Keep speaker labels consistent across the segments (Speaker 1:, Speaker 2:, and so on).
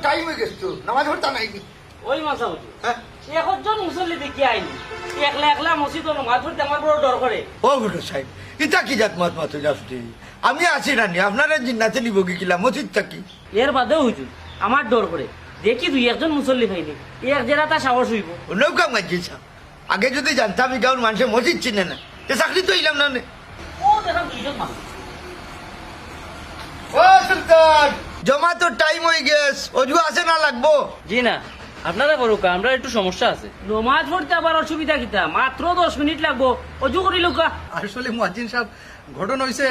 Speaker 1: Time হয়ে গেছে তো নামাজ পড়তা নাইনি
Speaker 2: ওই মাসা হুজুর
Speaker 1: হ্যাঁ
Speaker 2: একজন মুসল্লি দেখি আইনি একলা একলা মসজিদ নামাজ পড়তে আমার বড় ডর করে।
Speaker 1: ও গুরু সাহেব ইটা কি জাত মাত মাত যাচ্ছে আমি আছি রানি আপনারা জিন্নাতে নিব কি কিলা মসজিদ থাকি
Speaker 2: এর বাদেও হুজুর আমার ডর করে দেখি দুই একজন মুসল্লি পাইনি এক জেলা তা সাহস হইব।
Speaker 1: নৌকা মাঝিছা আগে যদি জানতাম এই গাঁর মানুষের মসজিদ চিনে না এ চাকরি তো ইলাম না নে।
Speaker 2: ও দেখলাম দুইজন মানুষ।
Speaker 1: ও সুলতান জমা তো টাইম হয়ে গেছে অজু আছে না লাগবো
Speaker 3: জি না আপনারা করুক আমরা একটু সমস্যা আছে।
Speaker 2: নমাজ পড়তে আবার অসুবিধা কিতা মাত্র 10 মিনিট লাগবো অজু করি লোকা।
Speaker 4: আসলে মুয়াজ্জিন সাহেব ঘটনা হইছে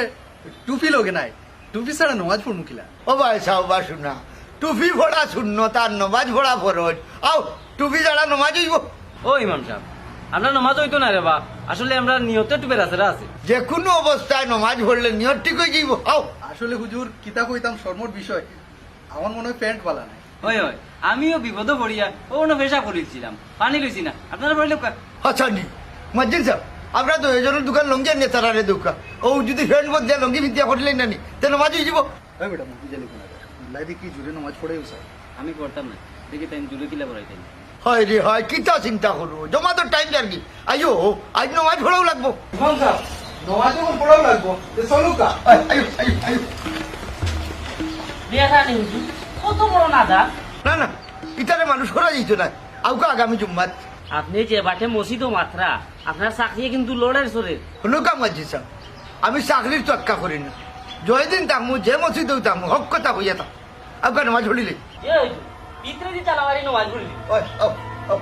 Speaker 4: টুপি লোকে নাই টুপি ছাড়া নামাজ পড়মু কিলা।
Speaker 1: ও ভাই সাহবা বা শুনা টুপি ভরা শূন্য তার নমাজ ভরা ফরজ আও টুপি ছাড়া নমাজ হইব
Speaker 3: ও ইমাম সাহেব আমরা নামাজ হইতো না রে বা আসলে আমরা নিয়তে টুপের আছে আছে।
Speaker 1: যে কোনো অবস্থায় নমাজ পড়লে নিয়ত ঠিক হয়ে যাইব আও
Speaker 4: আসলে হুজুর কিতা কইতাম শর্মর বিষয় আমার মনে হয় প্যান্ট বালা নাই।
Speaker 3: হয় হয় আমিও বিপদে পড়িয়া ও পেশা করেছিলাম পানি লইছি না আপনারা পড়লে
Speaker 1: আচ্ছা নি মসজিদ সাহেব আমরা তো এজনের দোকান লঙ্গি আনিয়ে তারারে দোকান ও যদি ফ্রেন্ড মধ্যে লঙ্গি বিদ্যা করলেন না নি তে নমাজ হয়ে যাব
Speaker 4: ওই বেটা মুখি জানি কোনা লাইদি কি জুড়ে নামাজ পড়ে স্যার।
Speaker 3: আমি করতাম না দেখি তাই জুড়ে কিলা পড়াইতেন।
Speaker 1: হয় রে হয় কিতা চিন্তা করো জমা তো টাইম আর কি আইও আজ নমাজ পড়াও লাগবো নমাজ যখন পড়াও লাগবো চলো কা আইও আইও আইও
Speaker 2: বিয়া নি হুজুর কত বড় নাদা।
Speaker 1: না না ইতারে মানুষ করা যাইতো না আউকা আগামী জুম্মাত
Speaker 2: আপনি যে বাটে মসজিদ ও মাত্রা আপনার চাকরি কিন্তু লড়ের সরের।
Speaker 1: কোনো কাম মসজিদ সাহেব আমি চাকরির চক্কা করি না জয়দিন তামু যে মসজিদ তামু হক কথা হইয়া থাক আউকা নমাজ পড়িলে
Speaker 2: এ হুজুর ভিতরে দি চালাবারি নমাজ পড়লি।
Speaker 1: ওই ও ও